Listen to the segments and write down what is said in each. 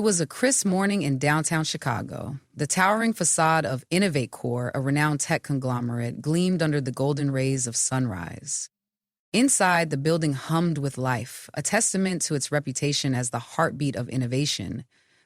was a crisp morning in downtown Chicago. The towering facade of Innovate Corp, a renowned tech conglomerate, gleamed under the golden rays of sunrise. Inside, the building hummed with life, a testament to its reputation as the heartbeat of innovation.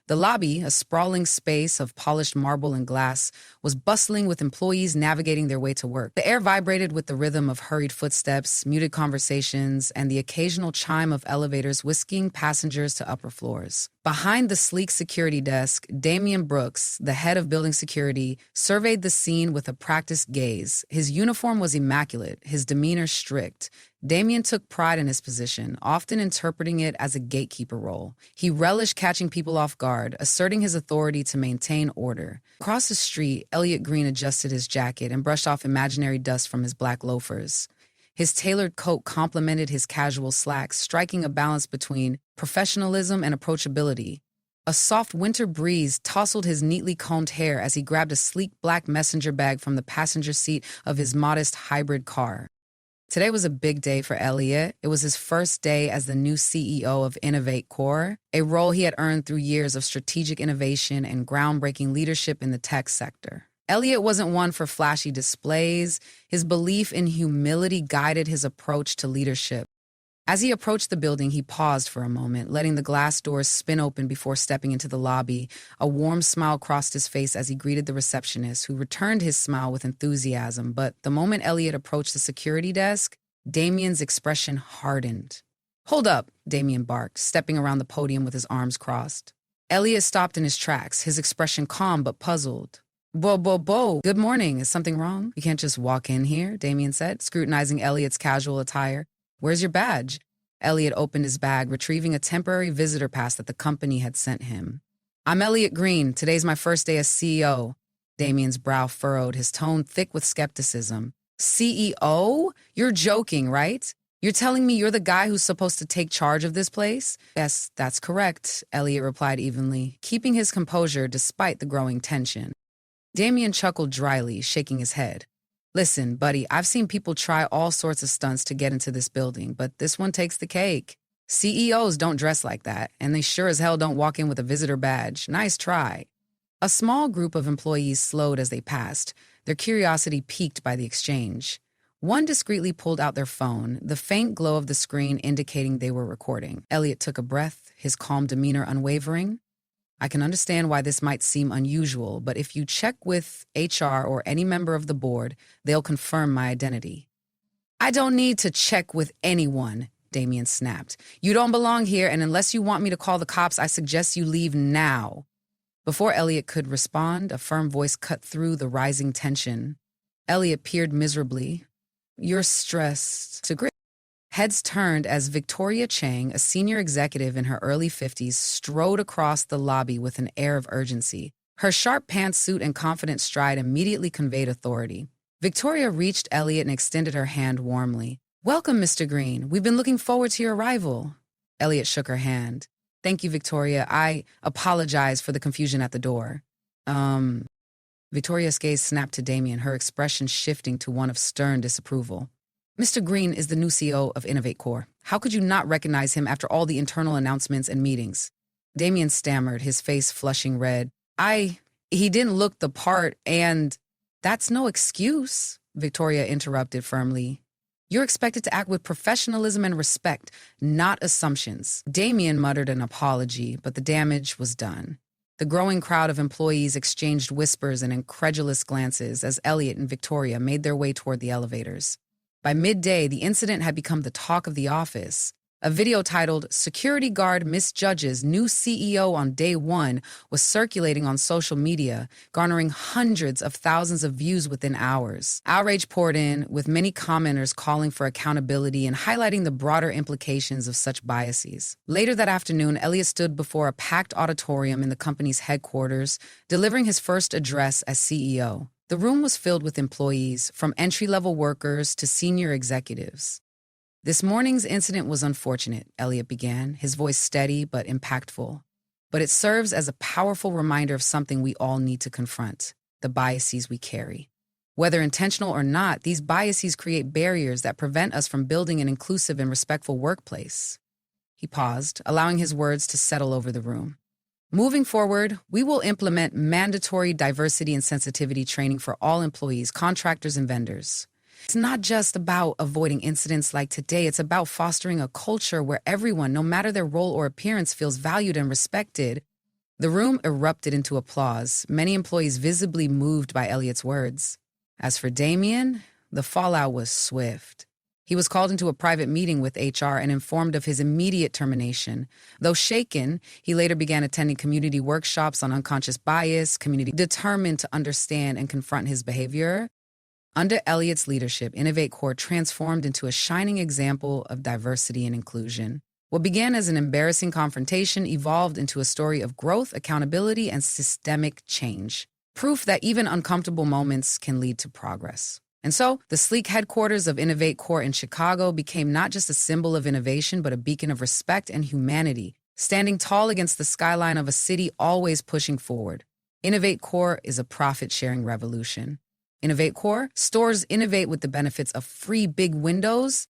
The lobby, a sprawling space of polished marble and glass, was bustling with employees navigating their way to work. The air vibrated with the rhythm of hurried footsteps, muted conversations, and the occasional chime of elevators whisking passengers to upper floors. Behind the sleek security desk, Damian Brooks, the head of building security, surveyed the scene with a practiced gaze. His uniform was immaculate, his demeanor strict. Damian took pride in his position, often interpreting it as a gatekeeper role. He relished catching people off guard, asserting his authority to maintain order. Across the street, Elliot Green adjusted his jacket and brushed off imaginary dust from his black loafers. His tailored coat complemented his casual slacks, striking a balance between professionalism and approachability. A soft winter breeze tousled his neatly combed hair as he grabbed a sleek black messenger bag from the passenger seat of his modest hybrid car. Today was a big day for Elliot. It was his first day as the new CEO of Innovate Corp, a role he had earned through years of strategic innovation and groundbreaking leadership in the tech sector. Elliot wasn't one for flashy displays. His belief in humility guided his approach to leadership. As he approached the building, he paused for a moment, letting the glass doors spin open before stepping into the lobby. A warm smile crossed his face as he greeted the receptionist, who returned his smile with enthusiasm. But the moment Elliot approached the security desk, Damian's expression hardened. "Hold up," Damian barked, stepping around the podium with his arms crossed. Elliot stopped in his tracks, his expression calm but puzzled. Bo, good morning. Is something wrong? You can't just walk in here," Damian said, scrutinizing Elliot's casual attire. "Where's your badge?" Elliot opened his bag, retrieving a temporary visitor pass that the company had sent him. "I'm Elliot Green. Today's my first day as CEO." Damian's brow furrowed, his tone thick with skepticism. "CEO? You're joking, right? You're telling me you're the guy who's supposed to take charge of this place?" "Yes, that's correct," Elliot replied evenly, keeping his composure despite the growing tension. Damian chuckled dryly, shaking his head. "Listen, buddy, I've seen people try all sorts of stunts to get into this building, but this one takes the cake. CEOs don't dress like that, and they sure as hell don't walk in with a visitor badge. Nice try." A small group of employees slowed as they passed, their curiosity piqued by the exchange. One discreetly pulled out their phone, the faint glow of the screen indicating they were recording. Elliot took a breath, his calm demeanor unwavering. "I can understand why this might seem unusual, but if you check with HR or any member of the board, they'll confirm my identity." "I don't need to check with anyone," Damian snapped. "You don't belong here, and unless you want me to call the cops, I suggest you leave now." Before Elliot could respond, a firm voice cut through the rising tension. Elliot peered miserably. "You're stressed." Heads turned as Victoria Chang, a senior executive in her early 50s, strode across the lobby with an air of urgency. Her sharp pantsuit and confident stride immediately conveyed authority. Victoria reached Elliot and extended her hand warmly. "Welcome, Mr. Green. We've been looking forward to your arrival." Elliot shook her hand. "Thank you, Victoria. I apologize for the confusion at the door." Victoria's gaze snapped to Damian, her expression shifting to one of stern disapproval. "Mr. Green is the new CEO of Innovate Corp. How could you not recognize him after all the internal announcements and meetings?" Damian stammered, his face flushing red. He didn't look the part, and..." "That's no excuse," Victoria interrupted firmly. "You're expected to act with professionalism and respect, not assumptions." Damian muttered an apology, but the damage was done. The growing crowd of employees exchanged whispers and incredulous glances as Elliot and Victoria made their way toward the elevators. By midday, the incident had become the talk of the office. A video titled "Security Guard Misjudges New CEO on Day One" was circulating on social media, garnering hundreds of thousands of views within hours. Outrage poured in, with many commenters calling for accountability and highlighting the broader implications of such biases. Later that afternoon, Elliot stood before a packed auditorium in the company's headquarters, delivering his first address as CEO. The room was filled with employees, from entry-level workers to senior executives. "This morning's incident was unfortunate," Elliot began, his voice steady but impactful. "But it serves as a powerful reminder of something we all need to confront: the biases we carry. Whether intentional or not, these biases create barriers that prevent us from building an inclusive and respectful workplace." He paused, allowing his words to settle over the room. Moving forward, we will implement mandatory diversity and sensitivity training for all employees, contractors, and vendors. It's not just about avoiding incidents like today, it's about fostering a culture where everyone, no matter their role or appearance, feels valued and respected. The room erupted into applause, many employees visibly moved by Elliot's words. As for Damien, the fallout was swift. He was called into a private meeting with HR and informed of his immediate termination. Though shaken, he later began attending community workshops on unconscious bias, determined to understand and confront his behavior. Under Elliot's leadership, Innovate Corps transformed into a shining example of diversity and inclusion. What began as an embarrassing confrontation evolved into a story of growth, accountability, and systemic change. Proof that even uncomfortable moments can lead to progress. And so, the sleek headquarters of Innovate Corps in Chicago became not just a symbol of innovation, but a beacon of respect and humanity, standing tall against the skyline of a city always pushing forward. Innovate Corps is a profit-sharing revolution. Innovate Corps stores innovate with the benefits of free big windows.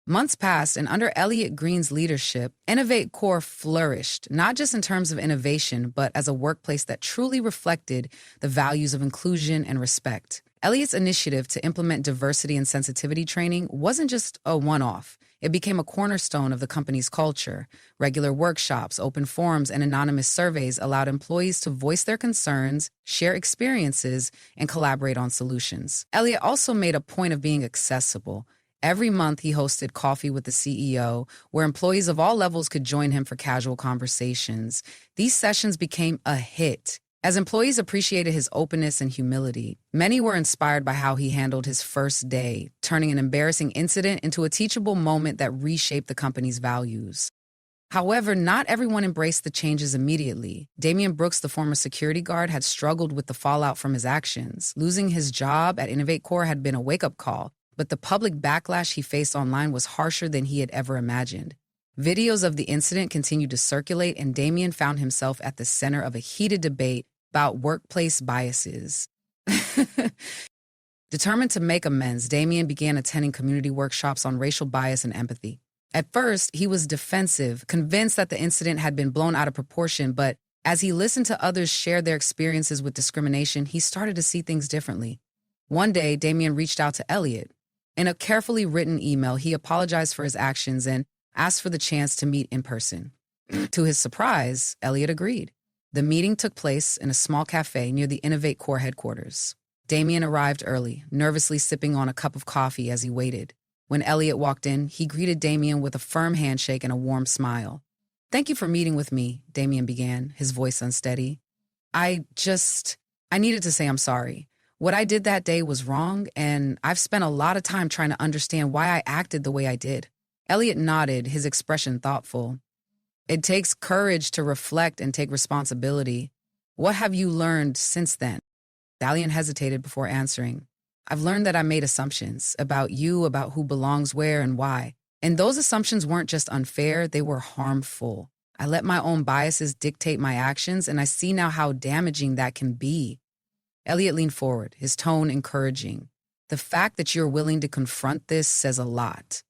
Months passed, and under Elliot Green's leadership, Innovate Corps flourished, not just in terms of innovation, but as a workplace that truly reflected the values of inclusion and respect. Elliot's initiative to implement diversity and sensitivity training wasn't just a one-off. It became a cornerstone of the company's culture. Regular workshops, open forums, and anonymous surveys allowed employees to voice their concerns, share experiences, and collaborate on solutions. Elliot also made a point of being accessible. Every month, he hosted Coffee with the CEO, where employees of all levels could join him for casual conversations. These sessions became a hit. As employees appreciated his openness and humility, many were inspired by how he handled his first day, turning an embarrassing incident into a teachable moment that reshaped the company's values. However, not everyone embraced the changes immediately. Damian Brooks, the former security guard, had struggled with the fallout from his actions. Losing his job at Innovate Corps had been a wake-up call, but the public backlash he faced online was harsher than he had ever imagined. Videos of the incident continued to circulate, and Damien found himself at the center of a heated debate about workplace biases. Determined to make amends, Damien began attending community workshops on racial bias and empathy. At first, he was defensive, convinced that the incident had been blown out of proportion, but as he listened to others share their experiences with discrimination, he started to see things differently. One day, Damien reached out to Elliot. In a carefully written email, he apologized for his actions and asked for the chance to meet in person. To his surprise, Elliot agreed. The meeting took place in a small cafe near the Innovate Corps headquarters. Damien arrived early, nervously sipping on a cup of coffee as he waited. When Elliot walked in, he greeted Damien with a firm handshake and a warm smile. "Thank you for meeting with me," Damien began, his voice unsteady. I needed to say I'm sorry. What I did that day was wrong, and I've spent a lot of time trying to understand why I acted the way I did." Elliot nodded, his expression thoughtful. "It takes courage to reflect and take responsibility. What have you learned since then?" Damien hesitated before answering. "I've learned that I made assumptions about you, about who belongs where and why. And those assumptions weren't just unfair, they were harmful. I let my own biases dictate my actions, and I see now how damaging that can be." Elliot leaned forward, his tone encouraging. "The fact that you're willing to confront this says a lot.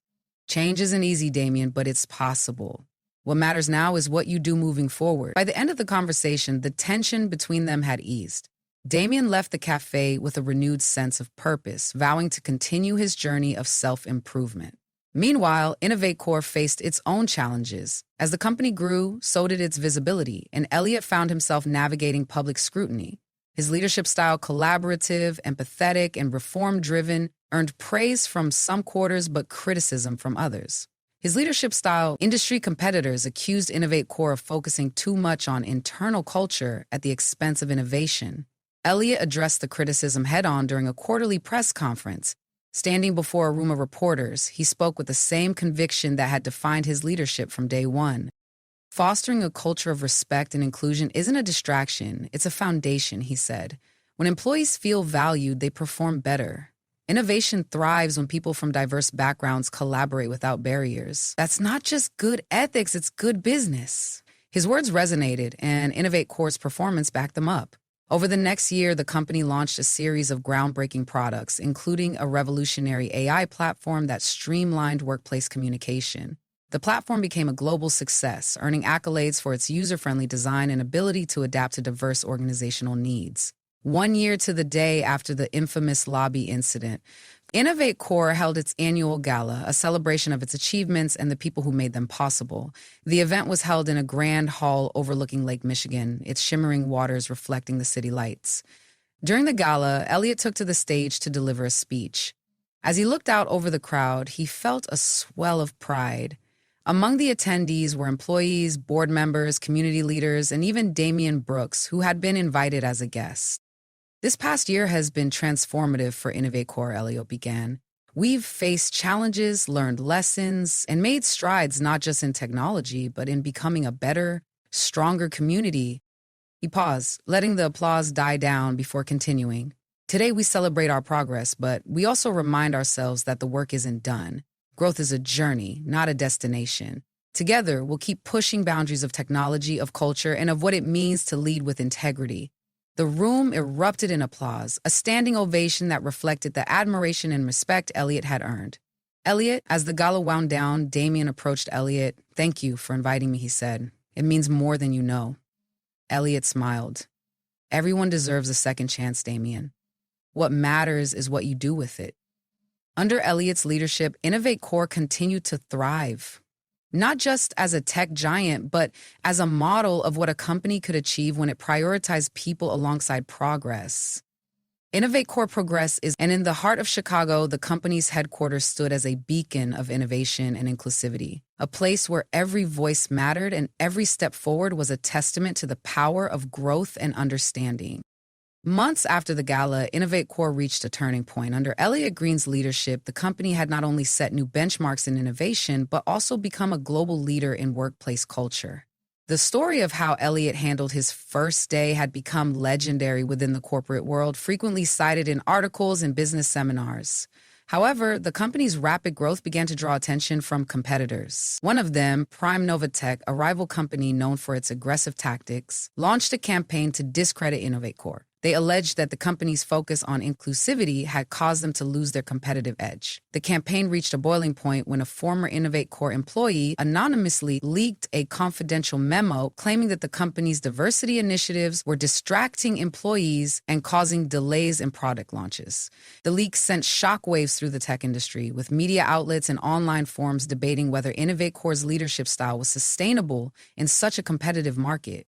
Change isn't easy, Damien, but it's possible. What matters now is what you do moving forward." By the end of the conversation, the tension between them had eased. Damien left the cafe with a renewed sense of purpose, vowing to continue his journey of self-improvement. Meanwhile, Innovate Corps faced its own challenges. As the company grew, so did its visibility, and Elliot found himself navigating public scrutiny. His leadership style, collaborative, empathetic, and reform-driven, earned praise from some quarters but criticism from others. His leadership style, industry competitors accused Innovate Corps of focusing too much on internal culture at the expense of innovation. Elliot addressed the criticism head-on during a quarterly press conference. Standing before a room of reporters, he spoke with the same conviction that had defined his leadership from day one. "Fostering a culture of respect and inclusion isn't a distraction, it's a foundation," he said. "When employees feel valued, they perform better. Innovation thrives when people from diverse backgrounds collaborate without barriers. That's not just good ethics, it's good business." His words resonated, and Innovate Corps' performance backed them up. Over the next year, the company launched a series of groundbreaking products, including a revolutionary AI platform that streamlined workplace communication. The platform became a global success, earning accolades for its user-friendly design and ability to adapt to diverse organizational needs. 1 year to the day after the infamous lobby incident, Innovate Core held its annual gala, a celebration of its achievements and the people who made them possible. The event was held in a grand hall overlooking Lake Michigan, its shimmering waters reflecting the city lights. During the gala, Elliot took to the stage to deliver a speech. As he looked out over the crowd, he felt a swell of pride. Among the attendees were employees, board members, community leaders, and even Damian Brooks, who had been invited as a guest. This past year has been transformative for Innovate Core, Elliot began. We've faced challenges, learned lessons, and made strides not just in technology, but in becoming a better, stronger community. He paused, letting the applause die down before continuing. Today we celebrate our progress, but we also remind ourselves that the work isn't done. Growth is a journey, not a destination. Together, we'll keep pushing boundaries of technology, of culture, and of what it means to lead with integrity. The room erupted in applause, a standing ovation that reflected the admiration and respect Elliot had earned. Elliot, as the gala wound down, Damian approached Elliot. "Thank you for inviting me," he said. "It means more than you know." Elliot smiled. "Everyone deserves a second chance, Damian. What matters is what you do with it." Under Elliot's leadership, Innovate Core continued to thrive, not just as a tech giant, but as a model of what a company could achieve when it prioritized people alongside progress. Innovate Core Progress and in the heart of Chicago, the company's headquarters stood as a beacon of innovation and inclusivity, a place where every voice mattered and every step forward was a testament to the power of growth and understanding. Months after the gala, Innovate Core reached a turning point. Under Elliot Green's leadership, the company had not only set new benchmarks in innovation, but also become a global leader in workplace culture. The story of how Elliot handled his first day had become legendary within the corporate world, frequently cited in articles and business seminars. However, the company's rapid growth began to draw attention from competitors. One of them, Prime Novatech, a rival company known for its aggressive tactics, launched a campaign to discredit Innovate Core. They alleged that the company's focus on inclusivity had caused them to lose their competitive edge. The campaign reached a boiling point when a former Innovate Core employee anonymously leaked a confidential memo claiming that the company's diversity initiatives were distracting employees and causing delays in product launches. The leak sent shockwaves through the tech industry, with media outlets and online forums debating whether Innovate Core's leadership style was sustainable in such a competitive market.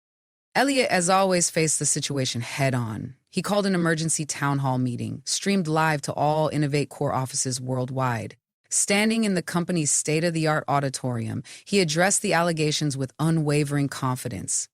Elliot, as always, faced the situation head-on. He called an emergency town hall meeting, streamed live to all Innovate Core offices worldwide. Standing in the company's state-of-the-art auditorium, he addressed the allegations with unwavering confidence.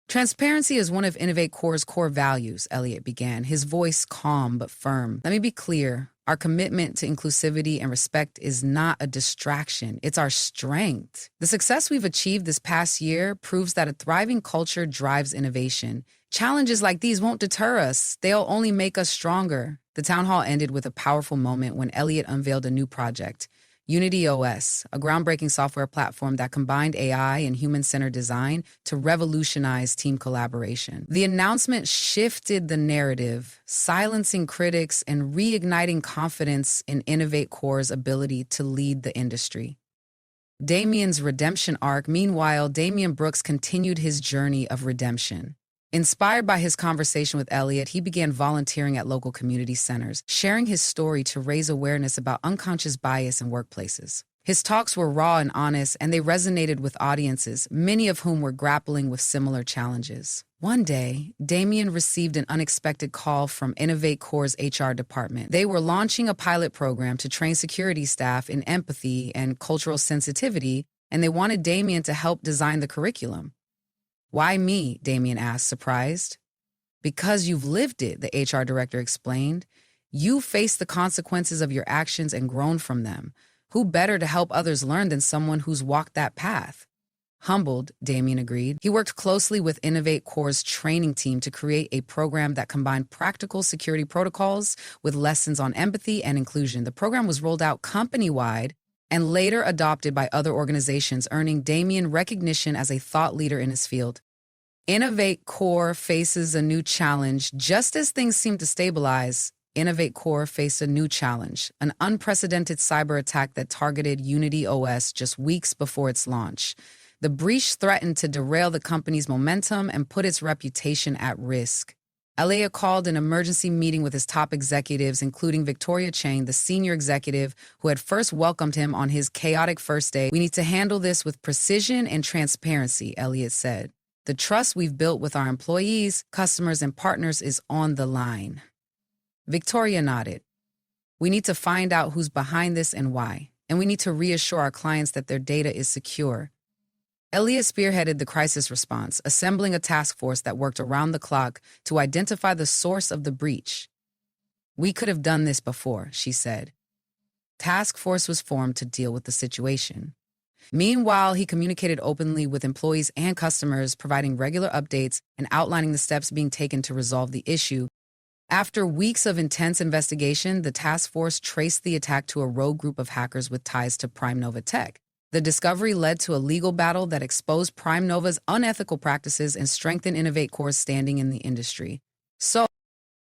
"Transparency is one of Innovate Core's core values," Elliot began, his voice calm but firm. "Let me be clear. Our commitment to inclusivity and respect is not a distraction. It's our strength. The success we've achieved this past year proves that a thriving culture drives innovation. Challenges like these won't deter us. They'll only make us stronger." The town hall ended with a powerful moment when Elliot unveiled a new project, Unity OS, a groundbreaking software platform that combined AI and human-centered design to revolutionize team collaboration. The announcement shifted the narrative, silencing critics and reigniting confidence in Innovate Core's ability to lead the industry. Damian's redemption arc. Meanwhile, Damian Brooks continued his journey of redemption. Inspired by his conversation with Elliot, he began volunteering at local community centers, sharing his story to raise awareness about unconscious bias in workplaces. His talks were raw and honest, and they resonated with audiences, many of whom were grappling with similar challenges. One day, Damian received an unexpected call from Innovate Core's HR department. They were launching a pilot program to train security staff in empathy and cultural sensitivity, and they wanted Damian to help design the curriculum. "Why me?" Damian asked, surprised. "Because you've lived it," the HR director explained. "You faced the consequences of your actions and grown from them. Who better to help others learn than someone who's walked that path?" Humbled, Damian agreed. He worked closely with Innovate Core's training team to create a program that combined practical security protocols with lessons on empathy and inclusion. The program was rolled out company-wide and later adopted by other organizations, earning Damian recognition as a thought leader in his field. Innovate Core faces a new challenge. Just as things seem to stabilize, Innovate Core faced a new challenge, an unprecedented cyber attack that targeted Unity OS just weeks before its launch. The breach threatened to derail the company's momentum and put its reputation at risk. Elliott called an emergency meeting with his top executives, including Victoria Chang, the senior executive who had first welcomed him on his chaotic first day. "We need to handle this with precision and transparency," Elliott said. "The trust we've built with our employees, customers, and partners is on the line." Victoria nodded. "We need to find out who's behind this and why, and we need to reassure our clients that their data is secure." Elliott spearheaded the crisis response, assembling a task force that worked around the clock to identify the source of the breach. "We could have done this before," she said. Task force was formed to deal with the situation. Meanwhile, he communicated openly with employees and customers, providing regular updates and outlining the steps being taken to resolve the issue. After weeks of intense investigation, the task force traced the attack to a rogue group of hackers with ties to Prime Nova Tech. The discovery led to a legal battle that exposed Prime Nova's unethical practices and strengthened Innovate Core's standing in the industry. So,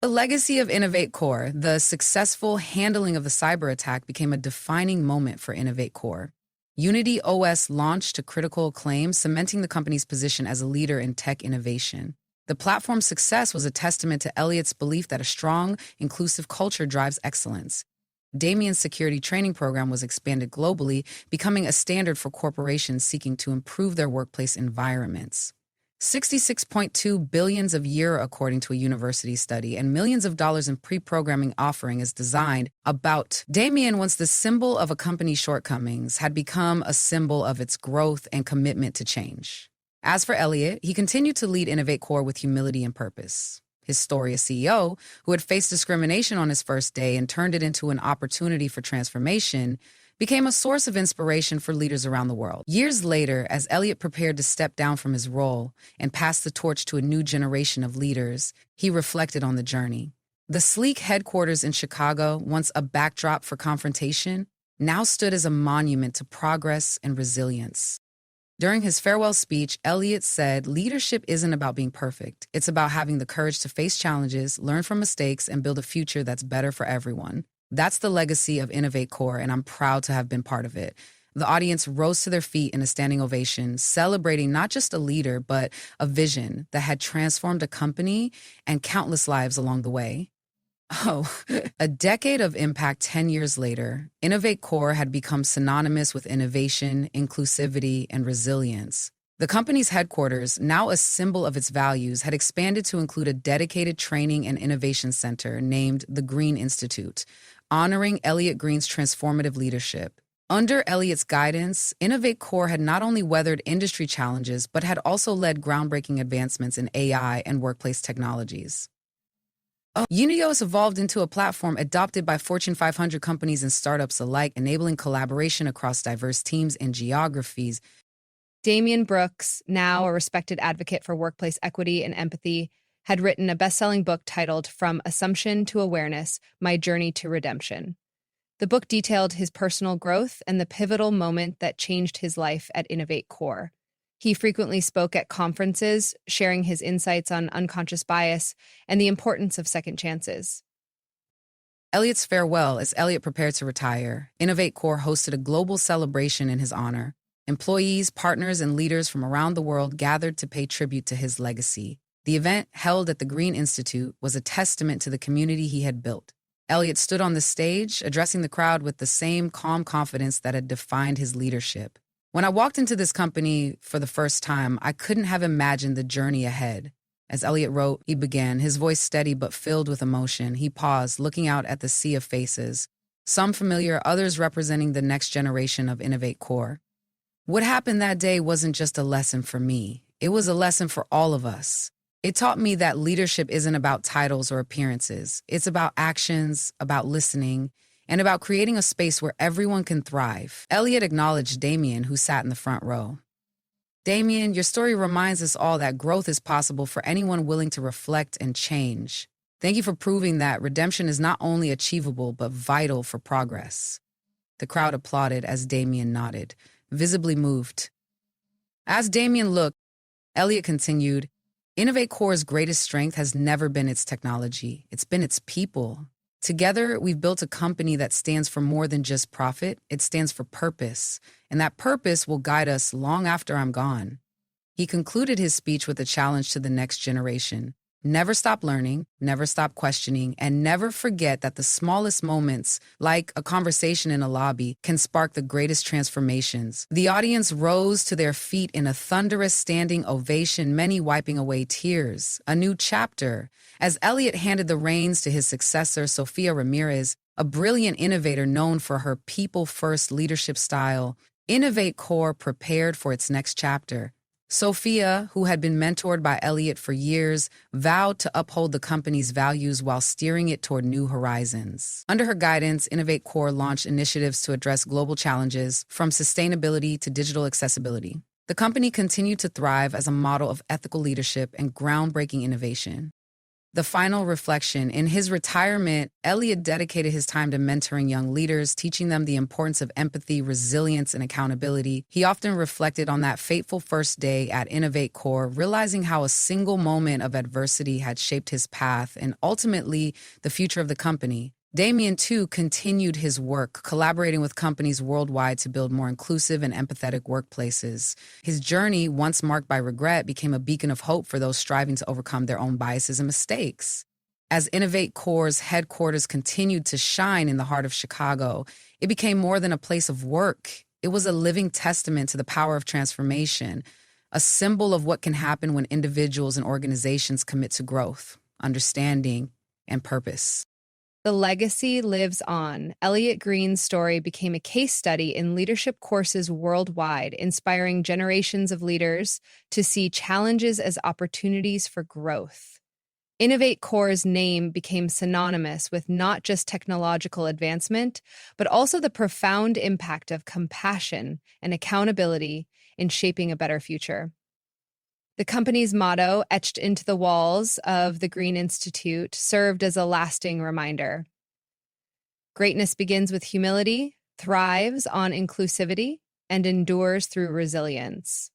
the legacy of Innovate Core, the successful handling of the cyber attack, became a defining moment for Innovate Core. Unity OS launched to critical acclaim, cementing the company's position as a leader in tech innovation. The platform's success was a testament to Elliott's belief that a strong, inclusive culture drives excellence. Damien's security training program was expanded globally, becoming a standard for corporations seeking to improve their workplace environments. $66.2 billion a year, according to a university study, and millions of dollars in pre-programming offering is designed about. Damien, once the symbol of a company's shortcomings, had become a symbol of its growth and commitment to change. As for Elliott, he continued to lead Innovate Core with humility and purpose. His story as CEO, who had faced discrimination on his first day and turned it into an opportunity for transformation, became a source of inspiration for leaders around the world. Years later, as Elliott prepared to step down from his role and pass the torch to a new generation of leaders, he reflected on the journey. The sleek headquarters in Chicago, once a backdrop for confrontation, now stood as a monument to progress and resilience. During his farewell speech, Elliott said, "Leadership isn't about being perfect. It's about having the courage to face challenges, learn from mistakes, and build a future that's better for everyone." That's the legacy of Innovate Core, and I'm proud to have been part of it. The audience rose to their feet in a standing ovation, celebrating not just a leader, but a vision that had transformed a company and countless lives along the way. Oh, a decade of impact 10 years later, Innovate Core had become synonymous with innovation, inclusivity, and resilience. The company's headquarters, now a symbol of its values, had expanded to include a dedicated training and innovation center named the Green Institute, honoring Elliott Green's transformative leadership. Under Elliott's guidance, Innovate Core had not only weathered industry challenges, but had also led groundbreaking advancements in AI and workplace technologies. Unios evolved into a platform adopted by Fortune 500 companies and startups alike, enabling collaboration across diverse teams and geographies. Damien Brooks, now a respected advocate for workplace equity and empathy, had written a best-selling book titled From Assumption to Awareness, My Journey to Redemption. The book detailed his personal growth and the pivotal moment that changed his life at Innovate Core. He frequently spoke at conferences, sharing his insights on unconscious bias and the importance of second chances. Elliott's farewell. As Elliott prepared to retire, Innovate Core hosted a global celebration in his honor. Employees, partners, and leaders from around the world gathered to pay tribute to his legacy. The event, held at the Green Institute, was a testament to the community he had built. Elliott stood on the stage, addressing the crowd with the same calm confidence that had defined his leadership. "When I walked into this company for the first time, I couldn't have imagined the journey ahead." As Elliott wrote, he began, his voice steady but filled with emotion. He paused, looking out at the sea of faces, some familiar, others representing the next generation of Innovate Core. "What happened that day wasn't just a lesson for me. It was a lesson for all of us. It taught me that leadership isn't about titles or appearances. It's about actions, about listening, and about creating a space where everyone can thrive." Elliott acknowledged Damien, who sat in the front row. "Damien, your story reminds us all that growth is possible for anyone willing to reflect and change. Thank you for proving that redemption is not only achievable, but vital for progress." The crowd applauded as Damien nodded, visibly moved. As Damien looked, Elliott continued, "Innovate Core's greatest strength has never been its technology. It's been its people. Together, we've built a company that stands for more than just profit, it stands for purpose, and that purpose will guide us long after I'm gone. He concluded his speech with a challenge to the next generation. Never stop learning, never stop questioning, and never forget that the smallest moments, like a conversation in a lobby, can spark the greatest transformations. The audience rose to their feet in a thunderous standing ovation, many wiping away tears. A new chapter. As Elliot handed the reins to his successor, Sofia Ramirez, a brilliant innovator known for her people-first leadership style, Innovate Core prepared for its next chapter. Sophia, who had been mentored by Elliot for years, vowed to uphold the company's values while steering it toward new horizons. Under her guidance, Innovate Core launched initiatives to address global challenges, from sustainability to digital accessibility. The company continued to thrive as a model of ethical leadership and groundbreaking innovation. The final reflection: in his retirement, Elliot dedicated his time to mentoring young leaders, teaching them the importance of empathy, resilience, and accountability. He often reflected on that fateful first day at Innovate Core, realizing how a single moment of adversity had shaped his path and ultimately the future of the company. Damien, too, continued his work, collaborating with companies worldwide to build more inclusive and empathetic workplaces. His journey, once marked by regret, became a beacon of hope for those striving to overcome their own biases and mistakes. As Innovate Core's headquarters continued to shine in the heart of Chicago, it became more than a place of work. It was a living testament to the power of transformation, a symbol of what can happen when individuals and organizations commit to growth, understanding, and purpose. The legacy lives on. Elliot Green's story became a case study in leadership courses worldwide, inspiring generations of leaders to see challenges as opportunities for growth. Innovate Core's name became synonymous with not just technological advancement, but also the profound impact of compassion and accountability in shaping a better future. The company's motto, etched into the walls of the Green Institute, served as a lasting reminder. Greatness begins with humility, thrives on inclusivity, and endures through resilience.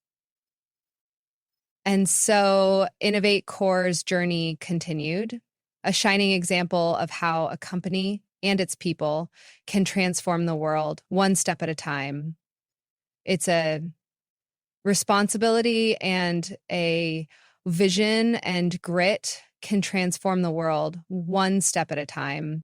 And so Innovate Core's journey continued, a shining example of how a company and its people can transform the world one step at a time. It's a responsibility and a vision and grit can transform the world one step at a time.